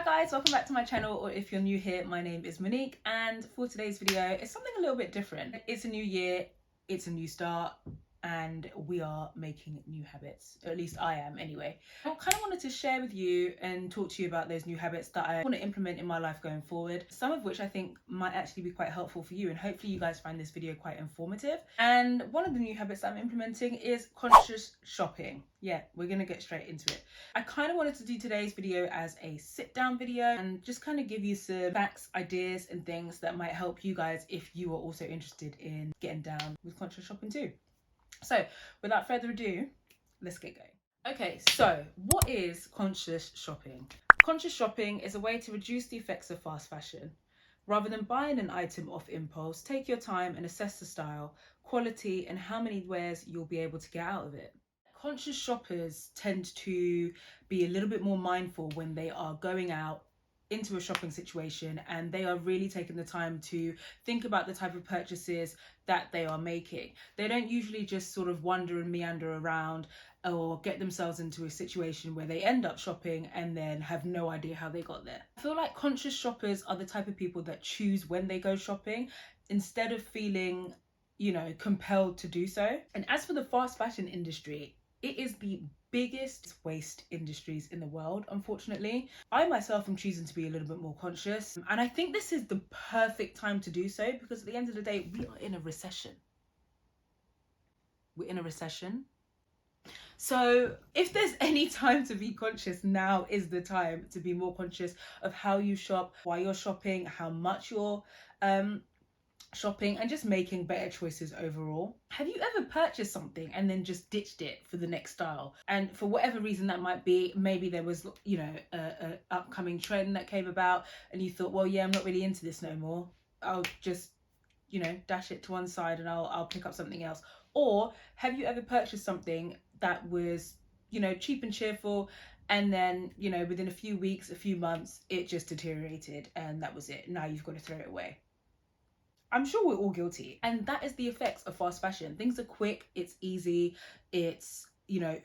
guys, welcome back to my channel, or if you're new here, my name is Monique, and for today's video it's something a little bit different. It's a new year, it's a new start, and we are making new habits, or at least I am anyway. I kind of wanted to share with you and talk to you about those new habits that I want to implement in my life going forward, some of which I think might actually be quite helpful for you, and hopefully you guys find this video quite informative. And one of the new habits that I'm implementing is conscious shopping. Yeah, we're gonna get straight into it. I kind of wanted to do today's video as a sit down video and just kind of give you some facts, ideas and things that might help you guys if you are also interested in getting down with conscious shopping too. So without further ado, let's get going. Okay, so what is conscious shopping? Conscious shopping is a way to reduce the effects of fast fashion. Rather than buying an item off impulse, take your time and assess the style, quality and how many wears you'll be able to get out of it. Conscious shoppers tend to be a little bit more mindful when they are going out into a shopping situation, and they are really taking the time to think about the type of purchases that they are making. They don't usually just sort of wander and meander around or get themselves into a situation where they end up shopping and then have no idea how they got there. I feel like conscious shoppers are the type of people that choose when they go shopping instead of feeling, compelled to do so. And as for the fast fashion industry, it is the biggest waste industries in the world, unfortunately. I myself am choosing to be a little bit more conscious, and I think this is the perfect time to do so because at the end of the day, we are in a recession. We're in a recession. So if there's any time to be conscious, now is the time to be more conscious of how you shop, why you're shopping, how much you're shopping, and just making better choices overall. Have you ever purchased something and then just ditched it for the next style? And for whatever reason that might be, maybe there was, a upcoming trend that came about and you thought, well, yeah, I'm not really into this no more. I'll just, dash it to one side and I'll pick up something else. Or have you ever purchased something that was, cheap and cheerful, and then, within a few weeks, a few months, it just deteriorated and that was it. Now you've got to throw it away. I'm sure we're all guilty, and that is the effects of fast fashion. Things are quick, it's easy, it's,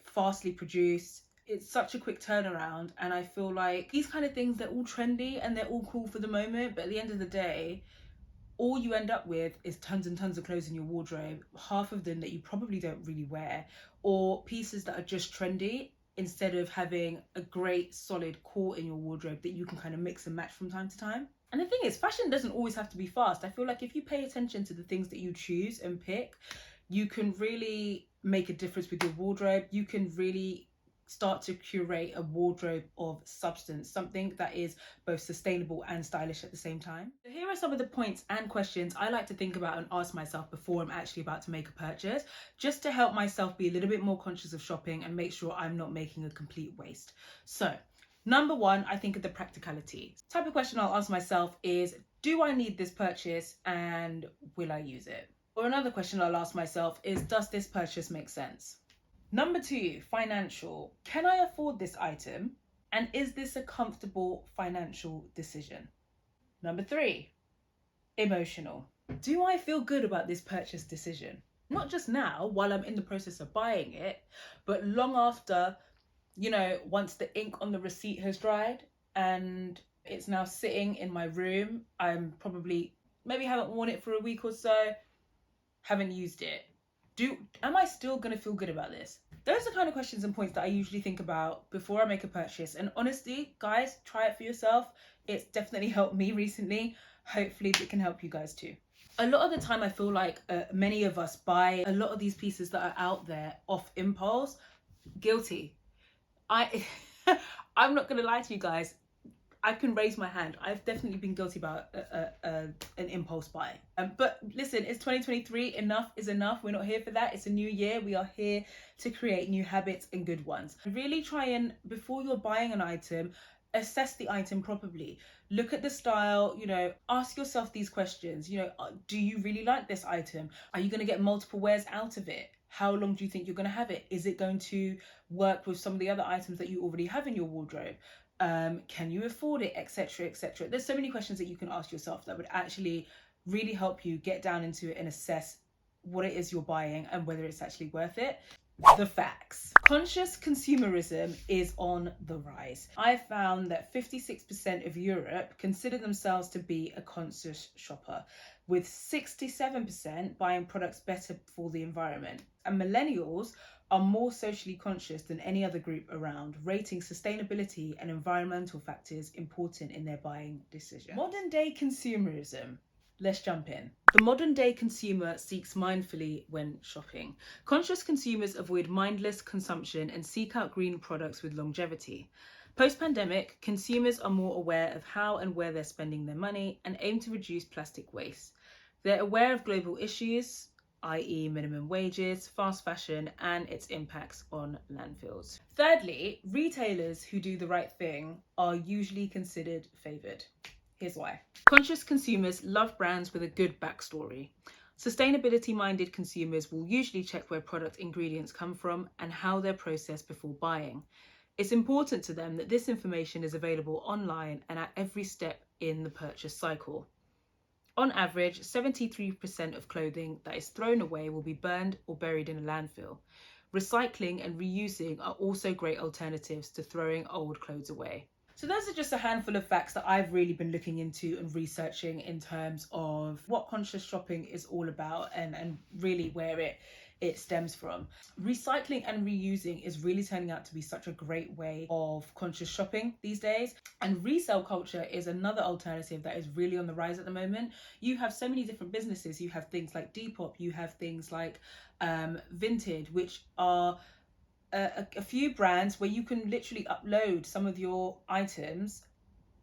fastly produced. It's such a quick turnaround, and I feel like these kind of things, they're all trendy and they're all cool for the moment, but at the end of the day, all you end up with is tons and tons of clothes in your wardrobe, half of them that you probably don't really wear, or pieces that are just trendy instead of having a great solid core in your wardrobe that you can kind of mix and match from time to time. And the thing is, fashion doesn't always have to be fast. I feel like if you pay attention to the things that you choose and pick, you can really make a difference with your wardrobe. You can really start to curate a wardrobe of substance, something that is both sustainable and stylish at the same time. So here are some of the points and questions I like to think about and ask myself before I'm actually about to make a purchase, just to help myself be a little bit more conscious of shopping and make sure I'm not making a complete waste. So number one, I think of the practicality. The type of question I'll ask myself is, do I need this purchase and will I use it? Or another question I'll ask myself is, does this purchase make sense? Number two, financial. Can I afford this item? And is this a comfortable financial decision? Number three, emotional. Do I feel good about this purchase decision? Not just now while I'm in the process of buying it, but long after, once the ink on the receipt has dried and it's now sitting in my room. I'm probably, maybe haven't worn it for a week or so, haven't used it. Am I still going to feel good about this? Those are the kind of questions and points that I usually think about before I make a purchase. And honestly, guys, try it for yourself. It's definitely helped me recently. Hopefully it can help you guys too. A lot of the time I feel like many of us buy a lot of these pieces that are out there off impulse. Guilty. I'm not going to lie to you guys. I can raise my hand. I've definitely been guilty about an impulse buy. But listen, it's 2023. Enough is enough. We're not here for that. It's a new year. We are here to create new habits and good ones. Really try and, before you're buying an item, assess the item properly. Look at the style, ask yourself these questions. Do you really like this item? Are you going to get multiple wears out of it? How long do you think you're going to have it? Is it going to work with some of the other items that you already have in your wardrobe? Can you afford it, etc., etc.? There's so many questions that you can ask yourself that would actually really help you get down into it and assess what it is you're buying and whether it's actually worth it. The facts. Conscious consumerism is on the rise. I found that 56% of Europe consider themselves to be a conscious shopper, with 67% buying products better for the environment. And millennials are more socially conscious than any other group around, rating sustainability and environmental factors important in their buying decision. Modern day consumerism. Let's jump in. The modern day consumer seeks mindfully when shopping. Conscious consumers avoid mindless consumption and seek out green products with longevity. Post-pandemic, consumers are more aware of how and where they're spending their money and aim to reduce plastic waste. They're aware of global issues, i.e. minimum wages, fast fashion, and its impacts on landfills. Thirdly, retailers who do the right thing are usually considered favoured. Here's why. Conscious consumers love brands with a good backstory. Sustainability-minded consumers will usually check where product ingredients come from and how they're processed before buying. It's important to them that this information is available online and at every step in the purchase cycle. On average, 73% of clothing that is thrown away will be burned or buried in a landfill. Recycling and reusing are also great alternatives to throwing old clothes away. So those are just a handful of facts that I've really been looking into and researching in terms of what conscious shopping is all about and really where it stems from. Recycling and reusing is really turning out to be such a great way of conscious shopping these days. And resale culture is another alternative that is really on the rise at the moment. You have so many different businesses. You have things like Depop, you have things like Vinted, which are a few brands where you can literally upload some of your items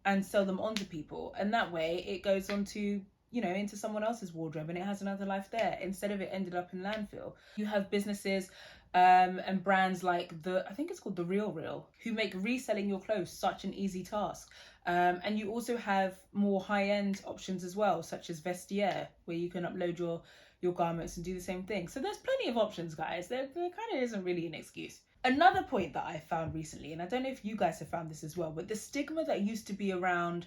and sell them on to people, and that way it goes on to, you know, into someone else's wardrobe and it has another life there instead of it ended up in landfill. You have businesses and brands like I think it's called The Real, who make reselling your clothes such an easy task. And you also have more high-end options as well, such as Vestiaire, where you can upload your garments and do the same thing. So there's plenty of options, guys. There kind of isn't really an excuse. Another point that I found recently, and I don't know if you guys have found this as well, but the stigma that used to be around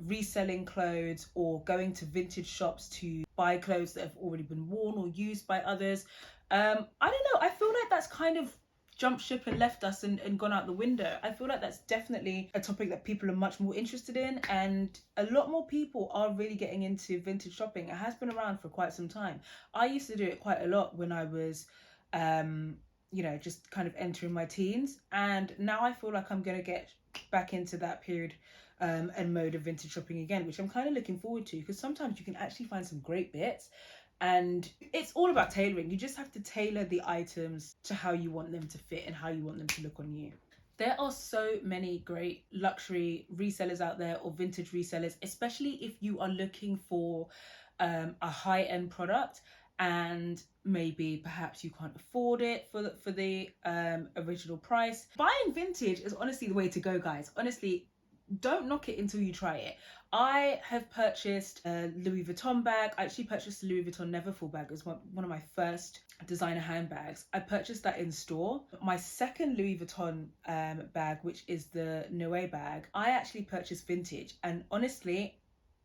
reselling clothes or going to vintage shops to buy clothes that have already been worn or used by others, I don't know, I feel like that's kind of jumped ship and left us and gone out the window. I feel like that's definitely a topic that people are much more interested in, and a lot more people are really getting into vintage shopping. It has been around for quite some time. I used to do it quite a lot when I was you know, just kind of entering my teens, and now I feel like I'm going to get back into that period and mode of vintage shopping again, which I'm kind of looking forward to, because sometimes you can actually find some great bits. And it's all about tailoring. You just have to tailor the items to how you want them to fit and how you want them to look on you. There are so many great luxury resellers out there, or vintage resellers, especially if you are looking for a high-end product and maybe perhaps you can't afford it for the original price. Buying vintage is honestly the way to go, guys. Honestly, don't knock it until you try it. I have purchased a Louis Vuitton bag. I actually purchased a Louis Vuitton Neverfull bag. It was one of my first designer handbags. I purchased that in store. My second Louis Vuitton bag, which is the Noé bag, I actually purchased vintage, and honestly,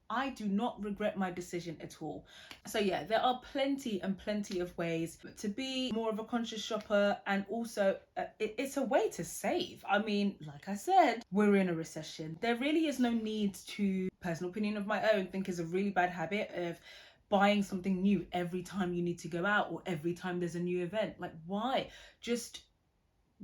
I do not regret my decision at all. So yeah, there are plenty of ways to be more of a conscious shopper, and also it's a way to save. I mean, like I said, we're in a recession. There really is no need to, personal opinion of my own, think is a really bad habit of buying something new every time you need to go out or every time there's a new event. Like, why? Just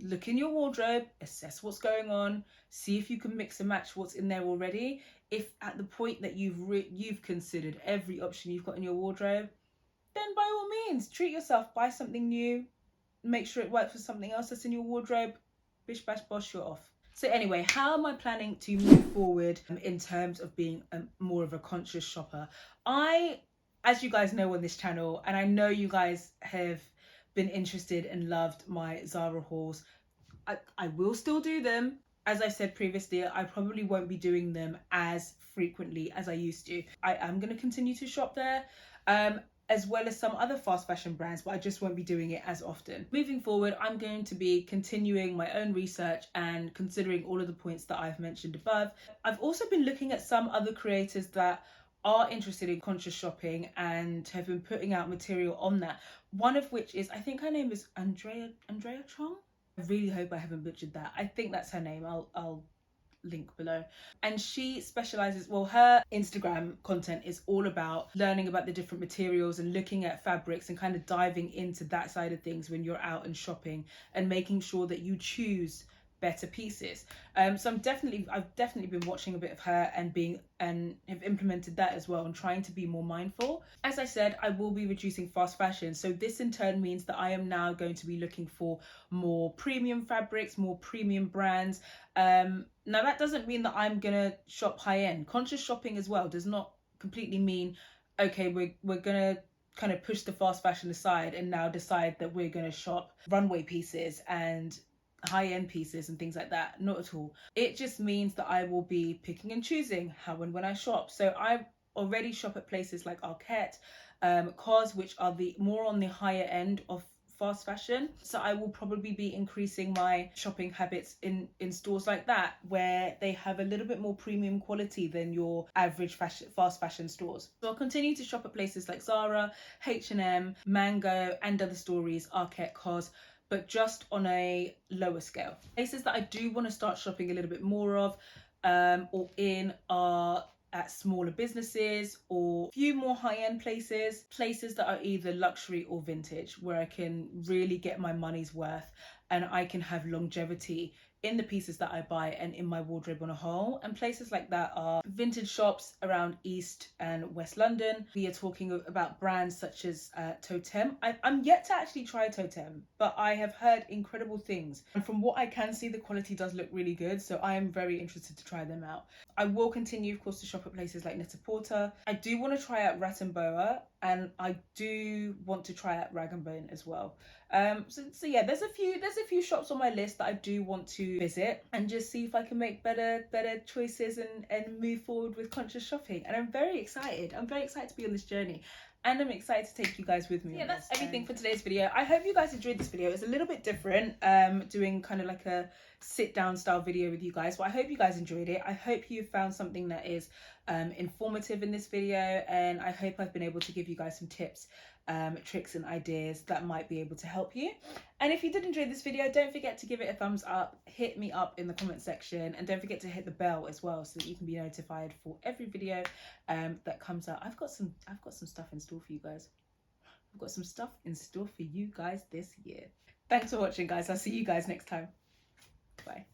look in your wardrobe, assess what's going on, see if you can mix and match what's in there already. If at the point that you've considered every option you've got in your wardrobe, then by all means, treat yourself, buy something new, make sure it works with something else that's in your wardrobe. Bish bash bosh, you're off. So anyway, how am I planning to move forward in terms of being more of a conscious shopper? As you guys know on this channel, and I know you guys have been interested and loved my Zara hauls, I will still do them. As I said previously, I probably won't be doing them as frequently as I used to. I am going to continue to shop there, as well as some other fast fashion brands, but I just won't be doing it as often. Moving forward, I'm going to be continuing my own research and considering all of the points that I've mentioned above. I've also been looking at some other creators that are interested in conscious shopping and have been putting out material on that. One of which is, I think her name is Andrea Chong. I really hope I haven't butchered that. I think that's her name. I'll link below. And she specializes, well, her Instagram content is all about learning about the different materials and looking at fabrics and kind of diving into that side of things when you're out and shopping and making sure that you choose better pieces. So I've definitely been watching a bit of her and have implemented that as well and trying to be more mindful. As I said, I will be reducing fast fashion, so this in turn means that I am now going to be looking for more premium fabrics, more premium brands. Now that doesn't mean that I'm gonna shop high end. Conscious shopping as well does not completely mean, okay, we're gonna kind of push the fast fashion aside and now decide that we're gonna shop runway pieces and high-end pieces and things like that. Not at all. It just means that I will be picking and choosing how and when I shop. So I already shop at places like Arket, COS, which are the more on the higher end of fast fashion. So I will probably be increasing my shopping habits in stores like that, where they have a little bit more premium quality than your average fast fashion stores. So I'll continue to shop at places like Zara, H&M, Mango, and other stories, Arket, COS, but just on a lower scale. Places that I do want to start shopping a little bit more of or in are at smaller businesses or a few more high-end places that are either luxury or vintage, where I can really get my money's worth and I can have longevity in the pieces that I buy and in my wardrobe on a whole. And places like that are vintage shops around East and West London. We are talking about brands such as Totem. I'm yet to actually try Totem, but I have heard incredible things. And from what I can see, the quality does look really good. So I am very interested to try them out. I will continue, of course, to shop at places like Net-a-Porter. I do want to try out Rat & Boa, and I do want to try out Rag & Bone as well. So yeah, there's a few shops on my list that I do want to visit and just see if I can make better choices and move forward with conscious shopping. And I'm very excited to be on this journey, and I'm excited to take you guys with me. Yeah, that's everything for today's video. I hope you guys enjoyed this video. It's a little bit different, doing kind of like a sit down style video with you guys, but I hope you guys enjoyed it. I hope you found something that is informative in this video, and I hope I've been able to give you guys some tips, tricks and ideas that might be able to help you. And if you did enjoy this video, don't forget to give it a thumbs up, hit me up in the comment section, and don't forget to hit the bell as well so that you can be notified for every video that comes out. I've got some stuff in store for you guys. I've got some stuff in store for you guys this year. Thanks for watching, guys. I'll see you guys next time. Bye.